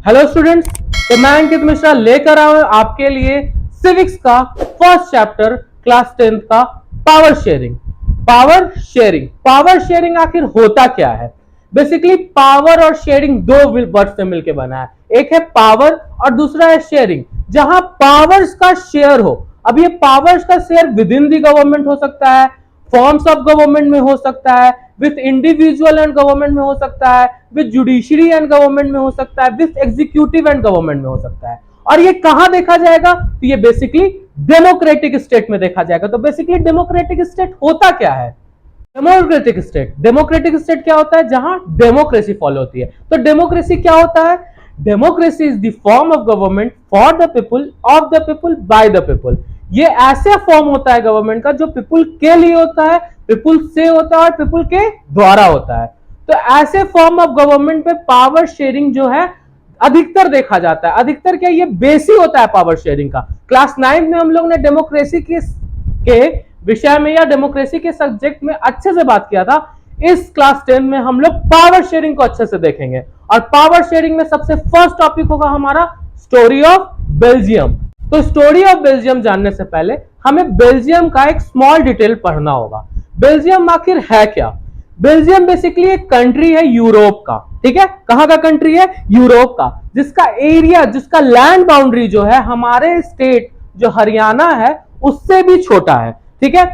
Hello students, तो मैं अंकित मिश्रा लेकर आया हूं आपके लिए सिविक्स का फर्स्ट चैप्टर क्लास 10th का पावर शेयरिंग। पावर शेयरिंग आखिर होता क्या है? बेसिकली पावर और शेयरिंग दो वर्ड से मिलकर बना है। एक है पावर और दूसरा है शेयरिंग। जहां पावर्स का शेयर हो, अब ये पावर्स का share with in the government हो सकता है, फॉर्म्स ऑफ गवर्नमेंट में हो सकता है, विथ इंडिविजुअल एंड गवर्नमेंट में हो सकता है, विथ जुडिशरी एंड गवर्नमेंट में हो सकता है, विथ एग्जीक्यूटिव एंड गवर्नमेंट में हो सकता है। और ये कहां देखा जाएगा? तो ये बेसिकली डेमोक्रेटिक स्टेट में देखा जाएगा। तो बेसिकली डेमोक्रेटिक स्टेट होता क्या है? डेमोक्रेटिक स्टेट क्या होता है? जहां डेमोक्रेसी फॉलो होती है। तो डेमोक्रेसी क्या होता है? Democracy is the form of government for the people, of the people, by the people. ये ऐसे फॉर्म होता है गवर्नमेंट का जो पीपुल के लिए होता है, पीपुल से होता है और पीपुल के द्वारा होता है। तो ऐसे फॉर्म ऑफ गवर्नमेंट पे पावर शेयरिंग जो है अधिकतर देखा जाता है। अधिकतर क्या, ये बेसिक होता है पावर शेयरिंग का। क्लास 9 में हम लोग ने डेमोक्रेसी के विषय में या डेमोक्रेसी के सब्जेक्ट में अच्छे से बात किया था। इस क्लास 10 में हम लोग पावर शेयरिंग को अच्छे से देखेंगे। और पावर शेयरिंग में सबसे फर्स्ट टॉपिक होगा हमारा स्टोरी ऑफ बेल्जियम। तो स्टोरी ऑफ बेल्जियम जानने से पहले हमें बेल्जियम का एक स्मॉल डिटेल पढ़ना होगा। बेल्जियम आखिर है क्या? बेल्जियम बेसिकली एक कंट्री है यूरोप का। ठीक है, कहां का कंट्री है? यूरोप का, जिसका एरिया, जिसका लैंड बाउंड्री जो है हमारे स्टेट जो हरियाणा है उससे भी छोटा है। ठीक है,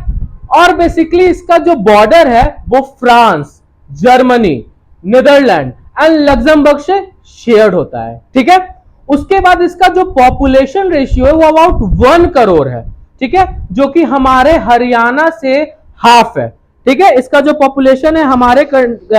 और बेसिकली इसका जो बॉर्डर है वो France, Germany, Netherland and Luxembourg से शेयर्ड होता है। ठीक है, उसके बाद इसका जो पॉपुलेशन रेशियो है वो अबाउट 1 करोड़ है। ठीक है, जो कि हमारे हरियाणा से हाफ है। ठीक है, इसका जो पॉपुलेशन है हमारे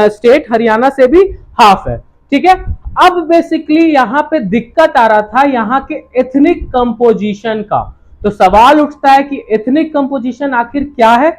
स्टेट हरियाणा से भी हाफ है। ठीक है, अब बेसिकली यहां पे दिक्कत आ रहा था यहां के एथनिक कंपोजिशन का। तो सवाल उठता है कि एथनिक कंपोजिशन आखिर क्या है?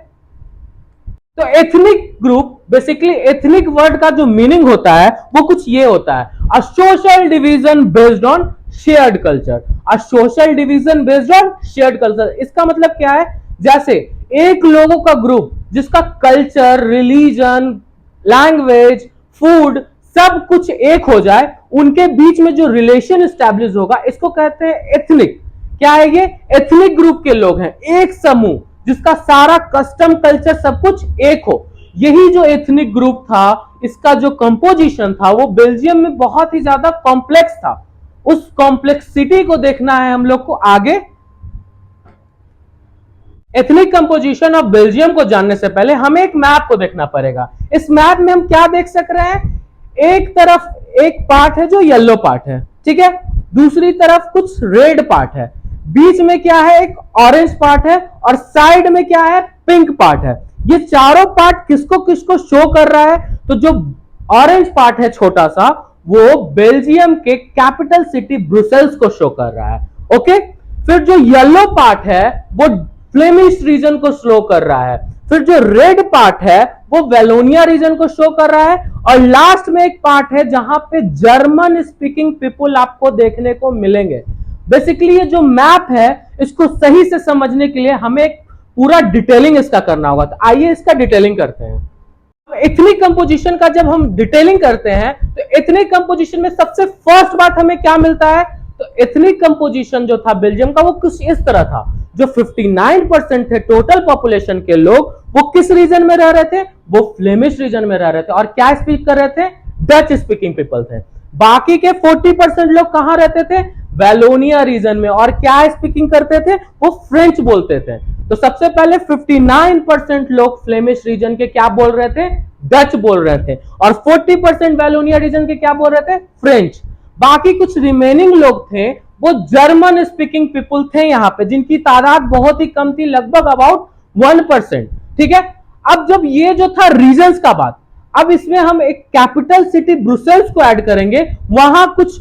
तो ethnic group, basically ethnic word का जो मीनिंग होता है वो कुछ ये होता है, a social division based on shared culture. A social division based on shared culture, इसका मतलब क्या है? जैसे एक लोगों का ग्रुप जिसका कल्चर, रिलीजन, लैंग्वेज, फूड सब कुछ एक हो जाए, उनके बीच में जो रिलेशन स्टैब्लिश होगा, इसको कहते हैं एथनिक। क्या है ये? एथनिक ग्रुप के लोग हैं, एक समूह जिसका सारा कस्टम, कल्चर सब कुछ एक हो। यही जो एथनिक ग्रुप था, इसका जो कंपोजिशन था वो बेल्जियम में बहुत ही ज्यादा कॉम्प्लेक्स था। उस कॉम्प्लेक्सिटी को देखना है हम लोग को आगे। एथनिक कंपोजिशन ऑफ बेल्जियम को जानने से पहले हमें एक मैप को देखना पड़ेगा। इस मैप में हम क्या देख सक रहे हैं? एक तरफ एक पार्ट है जो येलो पार्ट है, ठीक है, दूसरी तरफ कुछ रेड पार्ट है, बीच में क्या है? एक ऑरेंज पार्ट है, और साइड में क्या है? पिंक पार्ट है। ये चारों पार्ट किसको किसको शो कर रहा है? तो जो ऑरेंज पार्ट है छोटा सा, वो बेल्जियम के कैपिटल सिटी ब्रुसेल्स को शो कर रहा है। ओके, फिर जो येलो पार्ट है वो फ्लेमिश रीजन को शो कर रहा है, फिर जो रेड पार्ट है वो वेलोनिया रीजन को शो कर रहा है, और लास्ट में एक पार्ट है जहां पे जर्मन स्पीकिंग पीपुल आपको देखने को मिलेंगे। बेसिकली ये जो मैप है इसको सही से समझने के लिए हमें एक पूरा डिटेलिंग इसका करना होगा। तो आइए इसका डिटेलिंग करते हैं। एथनिक कंपोजिशन का जब हम डिटेलिंग करते हैं तो एथनिक कंपोजिशन में सबसे फर्स्ट बात हमें क्या मिलता है? तो एथनिक कंपोजिशन जो था बेल्जियम का वो कुछ इस तरह था। जो 59% थे टोटल पॉपुलेशन के लोग, वो किस रीजन में रह रहे थे? वो फ्लेमिश रीजन में रह रहे थे। और क्या स्पीक कर रहे थे? डच स्पीकिंग पीपल थे। बाकी के 40% लोग कहां रहते थे? वेलोनिया रीजन में। और क्या स्पीकिंग करते थे? वो फ्रेंच बोलते थे। तो सबसे पहले 59% लोग फ्लेमिश रीजन के क्या बोल रहे थे? डच बोल रहे थे। और 40% वेलोनिया रीजन के क्या बोल रहे थे? फ्रेंच। बाकी कुछ रिमेनिंग लोग थे वो जर्मन स्पीकिंग पीपुल थे यहां पे, जिनकी तादाद बहुत ही कम थी, लगभग अबाउट 1%। ठीक है, अब जब ये जो था रीजन्स का बात, अब इसमें हम एक कैपिटल सिटी ब्रुसेल्स को ऐड करेंगे। वहां कुछ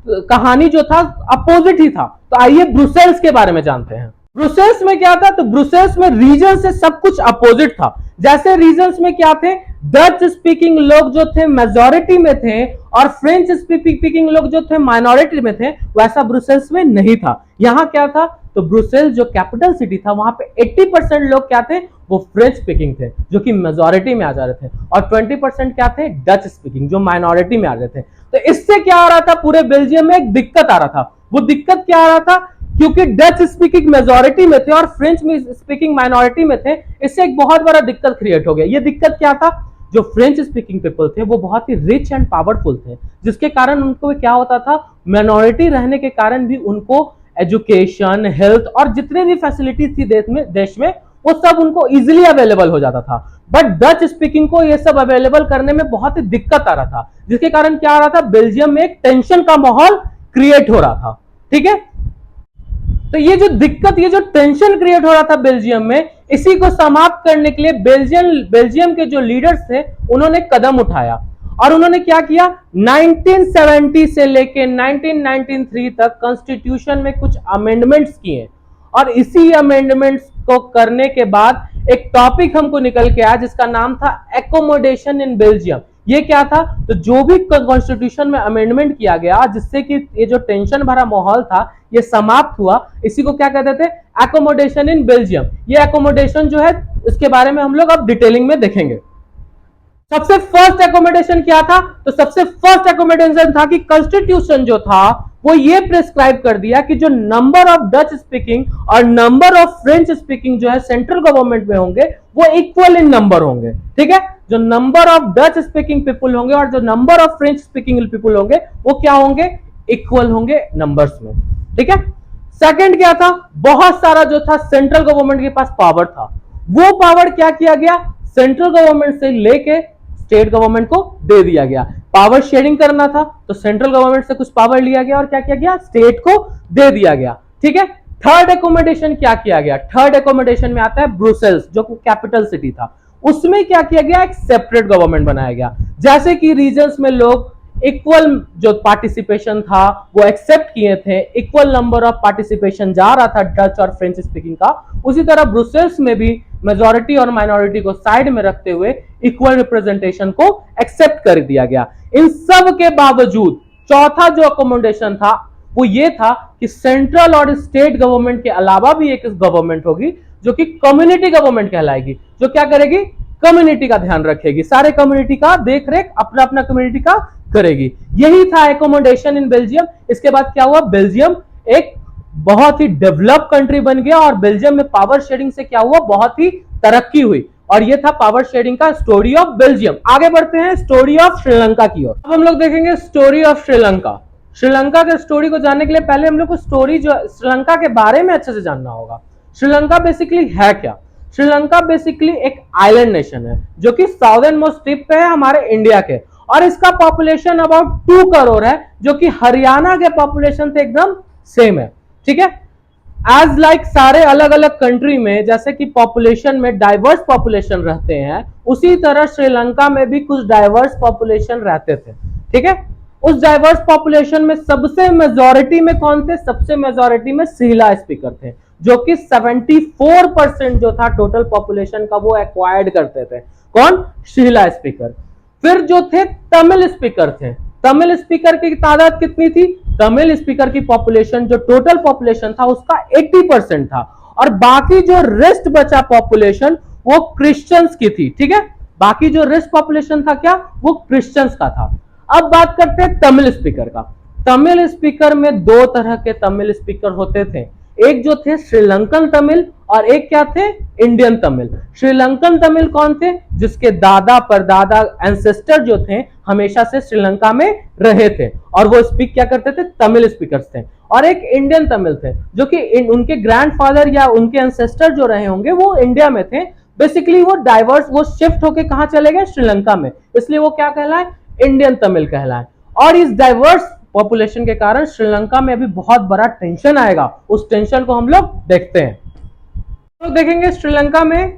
कहानी जो था अपोजिट ही था। तो आइए ब्रुसेल्स के बारे में जानते हैं। ब्रुसेल्स में क्या था? तो ब्रुसेल्स में रीजन से सब कुछ अपोजिट था। जैसे रीजन्स में क्या थे? डच स्पीकिंग लोग जो थे मेजॉरिटी में थे और फ्रेंच स्पीकिंग लोग जो थे माइनॉरिटी में थे, वैसा ब्रुसेल्स में नहीं था। यहां क्या था? तो ब्रुसेल्स जो कैपिटल सिटी था वहां पे 80% लोग क्या थे, वो फ्रेंच स्पीकिंग थे जो कि मेजॉरिटी में आ जा रहे थे, और 20% क्या थे, डच स्पीकिंग जो माइनॉरिटी में आ रहे थे। तो इससे क्या आ रहा था, पूरे बेल्जियम में एक दिक्कत आ रहा था। वो दिक्कत क्या आ रहा था, क्योंकि डच स्पीकिंग मेजॉरिटी में थे और फ्रेंच स्पीकिंग माइनॉरिटी में थे, इससे एक बहुत बड़ा दिक्कत क्रिएट हो गया। ये दिक्कत क्या था, जो फ्रेंच स्पीकिंग पीपल थे वो बहुत ही रिच एंड पावरफुल थे, जिसके कारण उनको क्या होता था, माइनॉरिटी रहने के कारण भी उनको एजुकेशन, हेल्थ और जितने भी फैसिलिटीज थी देश में वो सब उनको इजीली अवेलेबल हो जाता था। बट डच स्पीकिंग को ये सब अवेलेबल करने में बहुत ही दिक्कत आ रहा था, जिसके कारण क्या आ रहा था, बेल्जियम में एक टेंशन का माहौल क्रिएट हो रहा था। ठीक है, तो ये जो दिक्कत, ये जो टेंशन क्रिएट हो रहा था बेल्जियम में, इसी को समाप्त करने के लिए बेल्जियम के जो लीडर्स थे उन्होंने कदम उठाया। और उन्होंने क्या किया, 1970 से लेके 1993 तक कॉन्स्टिट्यूशन में कुछ अमेंडमेंट्स किए, और इसी अमेंडमेंट्स को करने के बाद एक टॉपिक हमको निकल के आया जिसका नाम था एकोमोडेशन इन बेल्जियम। ये क्या था, तो जो भी कॉन्स्टिट्यूशन में अमेंडमेंट किया गया जिससे कि ये जो टेंशन भरा माहौल था ये समाप्त हुआ, इसी को क्या कहते थे, एकोमोडेशन इन बेल्जियम। ये एकोमोडेशन जो है इसके बारे में हम लोग अब डिटेलिंग में देखेंगे। सबसे फर्स्ट एकोमोडेशन क्या था, तो सबसे फर्स्ट एकोमोडेशन था कि कॉन्स्टिट्यूशन जो था वो ये प्रिस्क्राइब कर दिया कि जो नंबर ऑफ डच स्पीकिंग और नंबर ऑफ फ्रेंच स्पीकिंग जो है सेंट्रल गवर्नमेंट में होंगे वो इक्वल इन नंबर होंगे। ठीक है, जो number of Dutch speaking people होंगे और जो number of French speaking people होंगे वो क्या होंगे, इक्वल होंगे नंबर्स में। ठीक है, सेकंड क्या था, बहुत सारा जो था सेंट्रल गवर्नमेंट के पास पावर था, वो पावर क्या किया गया, सेंट्रल गवर्नमेंट से लेके स्टेट गवर्नमेंट को दे दिया गया। पावर शेयरिंग करना था तो सेंट्रल गवर्नमेंट से कुछ पावर लिया गया और क्या किया गया, स्टेट को दे दिया गया। ठीक है, थर्ड एकोमोडेशन क्या किया गया, थर्ड एकोमोडेशन में आता है ब्रुसेल्स जो कैपिटल सिटी था, उसमें क्या किया गया, एक सेपरेट गवर्नमेंट बनाया गया। जैसे कि रीजन्स में लोग इक्वल जो पार्टिसिपेशन था वो एक्सेप्ट किए थे, इक्वल नंबर ऑफ पार्टिसिपेशन जा रहा था डच और फ्रेंच स्पीकिंग का, उसी तरह ब्रुसेल्स में भी मेजॉरिटी और माइनॉरिटी को साइड में रखते हुए इक्वल रिप्रेजेंटेशन को एक्सेप्ट कर दिया गया। इन सब के बावजूद चौथा जो अकोमोडेशन था वो ये था कि सेंट्रल और स्टेट गवर्नमेंट के अलावा भी एक गवर्नमेंट होगी जो कि कम्युनिटी गवर्नमेंट कहलाएगी, जो क्या करेगी, कम्युनिटी का ध्यान रखेगी, सारे कम्युनिटी का देख रेख अपना अपना कम्युनिटी का करेगी। यही था एकोमोडेशन इन बेल्जियम। इसके बाद क्या हुआ, बेल्जियम एक बहुत ही डेवलप कंट्री बन गया और बेल्जियम में पावर शेयरिंग से क्या हुआ, बहुत ही तरक्की हुई। और ये था पावर शेयरिंग का स्टोरी ऑफ बेल्जियम। आगे बढ़ते हैं स्टोरी ऑफ श्रीलंका की ओर। अब हम लोग देखेंगे स्टोरी ऑफ श्रीलंका। श्रीलंका के स्टोरी को जानने के लिए पहले हम लोग को स्टोरी जो श्रीलंका के बारे में अच्छे से जानना होगा। श्रीलंका बेसिकली है क्या, श्रीलंका बेसिकली एक आइलैंड नेशन है जो कि साउदर्न मोस्ट टिप पे है हमारे इंडिया के, और इसका पॉपुलेशन अबाउट 2 करोड़ है जो कि हरियाणा के पॉपुलेशन से एकदम सेम है। ठीक है, एज लाइक सारे अलग अलग कंट्री में जैसे कि पॉपुलेशन में डाइवर्स पॉपुलेशन रहते हैं, उसी तरह श्रीलंका में भी कुछ डाइवर्स पॉपुलेशन रहते थे। ठीक है, उस डाइवर्स पॉपुलेशन में सबसे मेजॉरिटी में कौन थे, सबसे मेजॉरिटी में सिहिला स्पीकर थे जो कि 74% जो था टोटल पॉपुलेशन का वो एक्वायर्ड करते थे। कौन, सिहिला स्पीकर। फिर जो थे तमिल स्पीकर थे, तमिल स्पीकर की तादाद कितनी थी, तमिल स्पीकर की पॉपुलेशन जो टोटल पॉपुलेशन था उसका 80% था, और बाकी जो रेस्ट बचा पॉपुलेशन वो क्रिश्चियंस की थी। ठीक है, बाकी जो रेस्ट पॉपुलेशन था क्या, वो क्रिश्चियंस का था। अब बात करते हैं तमिल स्पीकर का। तमिल स्पीकर में 2 तरह के तमिल स्पीकर होते थे, एक जो थे श्रीलंकन तमिल और एक क्या थे, इंडियन तमिल। श्रीलंकन तमिल कौन थे, जिसके दादा परदादा एंसेस्टर जो थे हमेशा से श्रीलंका में रहे थे और वो स्पीक क्या करते थे, तमिल स्पीकर्स थे। और एक इंडियन तमिल थे जो कि उनके ग्रैंडफादर या उनके एंसेस्टर जो रहे होंगे वो इंडिया में थे। बेसिकली वो डाइवर्स, वो शिफ्ट होके कहां चले गए, श्रीलंका में, इसलिए वो क्या कहलाए, इंडियन तमिल कहलाए। और इस डाइवर्स पॉपुलेशन के कारण श्रीलंका में अभी बहुत बड़ा टेंशन आएगा, उस टेंशन को हम लोग देखते हैं। तो देखेंगे श्रीलंका में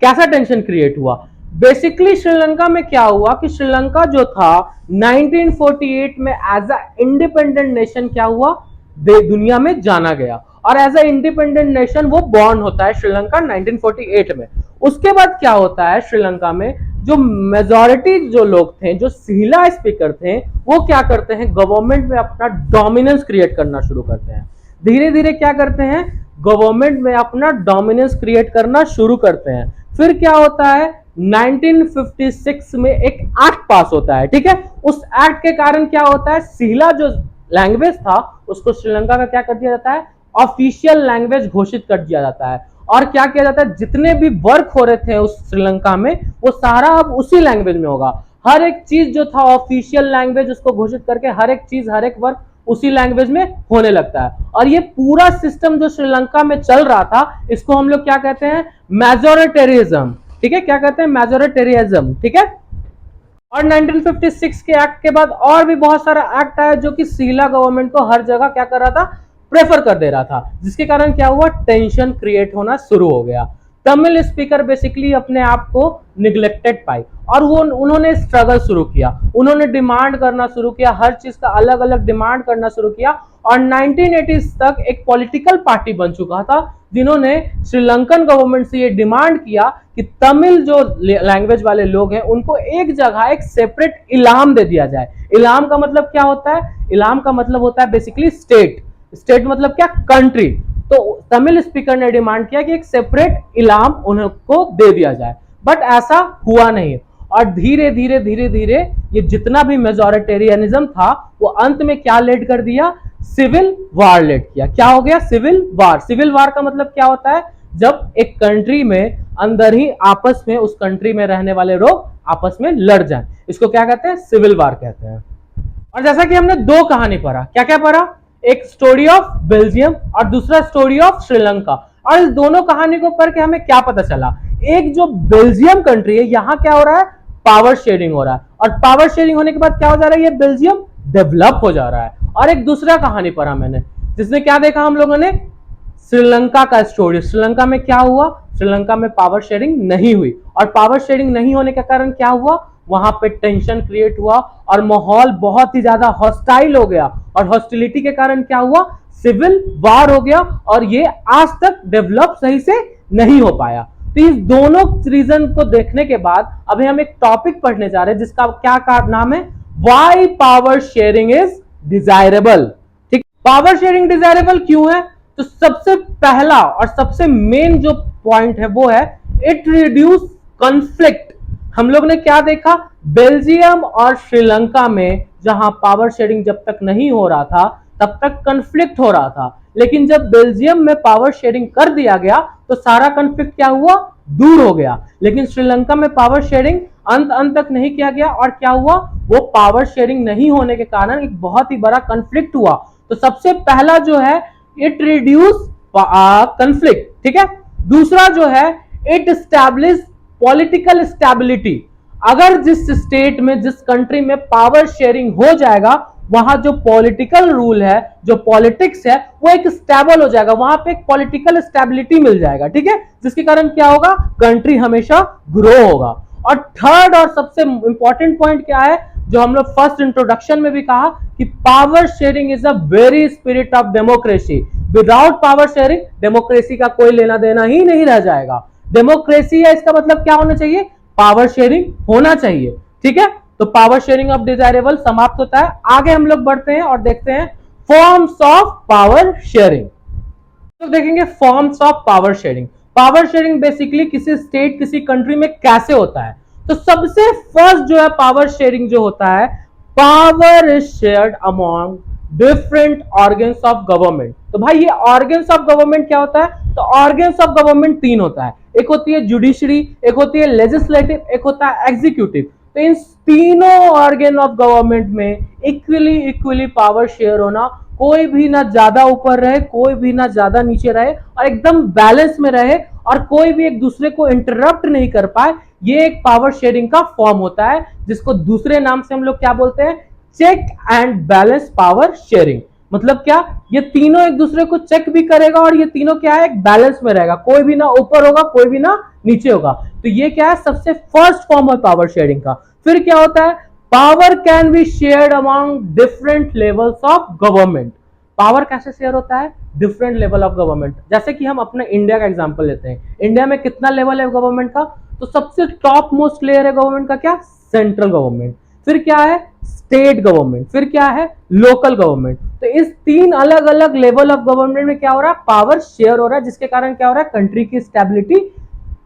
कैसा टेंशन क्रिएट हुआ। बेसिकली श्रीलंका में क्या हुआ कि श्रीलंका जो था 1948 में एज अ इंडिपेंडेंट नेशन क्या हुआ, दुनिया में जाना गया, और एज अ इंडिपेंडेंट नेशन वो बॉर्न होता है श्रीलंका 1948 में। उसके बाद क्या होता है, श्रीलंका में जो मेजॉरिटी जो लोग थे, जो सिहिला स्पीकर थे, वो क्या करते हैं, गवर्नमेंट में अपना डोमिनेंस क्रिएट करना शुरू करते हैं। धीरे धीरे क्या करते हैं, गवर्नमेंट में अपना डोमिनेंस क्रिएट करना शुरू करते हैं। फिर क्या होता है, 1956 में एक एक्ट पास होता है, ठीक है। उस एक्ट के कारण क्या होता है, सीला जो लैंग्वेज था उसको श्रीलंका का क्या कर दिया जाता है, ऑफिशियल लैंग्वेज घोषित कर दिया जाता है। और क्या किया जाता है, जितने भी वर्क हो रहे थे उस श्रीलंका में वो सारा अब उसी लैंग्वेज में होगा। हर एक चीज जो था ऑफिशियल लैंग्वेज उसको घोषित करके हर एक चीज हर एक वर्क उसी लैंग्वेज में होने लगता है। और ये पूरा सिस्टम जो श्रीलंका में चल रहा था इसको हम लोग क्या कहते हैं, मेजोरिटेरिज्म, ठीक है। क्या कहते हैं, मेजोरिटेरिज्म, ठीक है। और 1956 के एक्ट के बाद और भी बहुत सारा एक्ट आया जो कि सीला गवर्नमेंट को हर जगह क्या कर रहा था, प्रेफर कर दे रहा था, जिसके कारण क्या हुआ, टेंशन क्रिएट होना शुरू हो गया। तमिल स्पीकर बेसिकली अपने आप को निग्लेक्टेड पाई और वो उन्होंने स्ट्रगल शुरू किया, उन्होंने डिमांड करना शुरू किया, हर चीज का अलग अलग डिमांड करना शुरू किया। और 1980s तक एक पॉलिटिकल पार्टी बन चुका था जिन्होंने श्रीलंकन गवर्नमेंट से ये डिमांड किया कि तमिल जो लैंग्वेज वाले लोग हैं उनको एक जगह एक सेपरेट इलाम दे दिया जाए। इलाम का मतलब क्या होता है, इलाम का मतलब होता है बेसिकली स्टेट, स्टेट मतलब क्या, कंट्री। तो तमिल स्पीकर ने डिमांड किया कि एक सेपरेट इलाम उनको दे दिया जाए, बट ऐसा हुआ नहीं। और धीरे धीरे धीरे धीरे ये जितना भी मेजोरिटेरियनिज्म था वो अंत में क्या लेड कर दिया, सिविल वार लेड किया। क्या हो गया, सिविल वार। सिविल वार का मतलब क्या होता है, जब एक कंट्री में अंदर ही आपस में उस कंट्री में रहने वाले लोग आपस में लड़ जाएं, इसको क्या कहते हैं, सिविल वार कहते हैं। और जैसा कि हमने दो कहानी पढ़ा, क्या क्या पढ़ा, एक स्टोरी ऑफ बेल्जियम और दूसरा स्टोरी ऑफ श्रीलंका। और इस दोनों कहानी को पढ़ के हमें क्या पता चला, एक जो बेल्जियम कंट्री है यहां क्या हो रहा है, पावर शेयरिंग हो रहा है, और पावर शेयरिंग होने के बाद क्या हो जा रहा है, ये बेल्जियम डेवलप हो जा रहा है। और एक दूसरा कहानी पढ़ा मैंने जिसमें क्या देखा हम लोगों ने, श्रीलंका का स्टोरी। श्रीलंका में क्या हुआ, श्रीलंका में पावर शेयरिंग नहीं हुई, और पावर शेयरिंग नहीं होने के कारण क्या हुआ, वहां पे टेंशन क्रिएट हुआ और माहौल बहुत ही ज्यादा हॉस्टाइल हो गया। और हॉस्टिलिटी के कारण क्या हुआ, सिविल वार हो गया, और ये आज तक डेवलप सही से नहीं हो पाया। तो इस दोनों रीजन को देखने के बाद अभी हम एक टॉपिक पढ़ने जा रहे हैं जिसका क्या नाम है, why power sharing is desirable. ठीक, पावर शेयरिंग डिजायरेबल क्यों है, तो सबसे पहला और सबसे मेन जो पॉइंट है वो है इट रिड्यूस कॉन्फ्लिक्ट। हम लोग ने क्या देखा, बेल्जियम और श्रीलंका में जहां पावर शेयरिंग जब तक नहीं हो रहा था तब तक कॉन्फ्लिक्ट हो रहा था, लेकिन जब बेल्जियम में पावर शेयरिंग कर दिया गया तो सारा कॉन्फ्लिक्ट क्या हुआ, दूर हो गया। लेकिन श्रीलंका में पावर शेयरिंग अंत तक नहीं किया गया, और क्या हुआ, वो पावर शेयरिंग नहीं होने के कारण एक बहुत ही बड़ा कॉन्फ्लिक्ट हुआ। तो सबसे पहला जो है इट रिड्यूस कॉन्फ्लिक्ट, ठीक है। दूसरा जो है इट एस्टैब्लिश पॉलिटिकल स्टेबिलिटी। अगर जिस स्टेट में जिस कंट्री में पावर शेयरिंग हो जाएगा वहां जो पॉलिटिकल रूल है, जो पॉलिटिक्स है वो एक स्टेबल हो जाएगा, वहां पे एक पॉलिटिकल स्टेबिलिटी मिल जाएगा, ठीक है, जिसके कारण क्या होगा, कंट्री हमेशा ग्रो होगा। और थर्ड और सबसे इंपॉर्टेंट पॉइंट क्या है, जो हम लोग फर्स्ट इंट्रोडक्शन में भी कहा कि power sharing is a very spirit of democracy. Without power sharing democracy का कोई लेना देना ही नहीं रह जाएगा। डेमोक्रेसी है इसका मतलब क्या होना चाहिए, पावर शेयरिंग होना चाहिए, ठीक है। तो पावर शेयरिंग ऑफ डिजायरेबल समाप्त होता है। आगे हम लोग बढ़ते हैं और देखते हैं फॉर्म्स ऑफ पावर शेयरिंग। तो देखेंगे forms of power sharing. Power sharing basically किसी स्टेट किसी कंट्री में कैसे होता है, तो सबसे फर्स्ट जो है पावर शेयरिंग जो होता है, power is shared among different organs of government. तो भाई ये ऑर्गन्स ऑफ गवर्नमेंट क्या होता है, तो ऑर्गन्स ऑफ गवर्नमेंट तीन होता है, एक होती है जुडिशरी, एक होती है लेजिस्लेटिव, एक होता है एग्जीक्यूटिव। तो इन तीनों ऑर्गन ऑफ गवर्नमेंट में इक्वली पावर शेयर होना, कोई भी ना ज्यादा ऊपर रहे कोई भी ना ज्यादा नीचे रहे, और एकदम बैलेंस में रहे, और कोई भी एक दूसरे को इंटरप्ट नहीं कर पाए, ये एक पावर शेयरिंग का फॉर्म होता है, जिसको दूसरे नाम से हम लोग क्या बोलते हैं, check and balance power sharing. मतलब क्या, ये तीनों एक दूसरे को चेक भी करेगा और ये तीनों क्या है, एक बैलेंस में रहेगा, कोई भी ना ऊपर होगा कोई भी ना नीचे होगा। तो ये क्या है, सबसे फर्स्ट फॉर्म है पावर शेयरिंग का। फिर क्या होता है, power can be shared among different levels of government. Power कैसे शेयर होता है, डिफरेंट लेवल ऑफ गवर्नमेंट। जैसे कि हम अपने इंडिया का एग्जांपल लेते हैं, इंडिया में कितना लेवल है गवर्नमेंट का, तो सबसे टॉप मोस्ट लेयर है गवर्नमेंट का क्या, सेंट्रल गवर्नमेंट। फिर क्या है स्टेट गवर्नमेंट, फिर क्या है लोकल गवर्नमेंट। तो इस तीन अलग अलग लेवल ऑफ गवर्नमेंट में क्या हो रहा है, पावर शेयर हो रहा है, जिसके कारण क्या हो रहा है, कंट्री की स्टेबिलिटी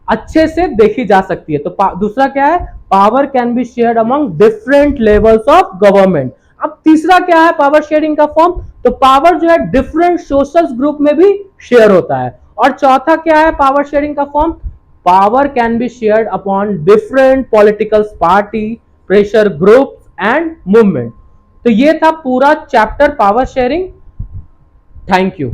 अच्छे से देखी जा सकती है। तो दूसरा क्या है, power can be shared among different levels of government. अब तीसरा क्या है पावर शेयरिंग का फॉर्म, तो पावर जो है डिफरेंट सोशल ग्रुप में भी शेयर होता है। और चौथा क्या है पावर शेयरिंग का form, power can be shared upon different political party, pressure group and movement. तो ये था पूरा chapter power sharing. Thank you.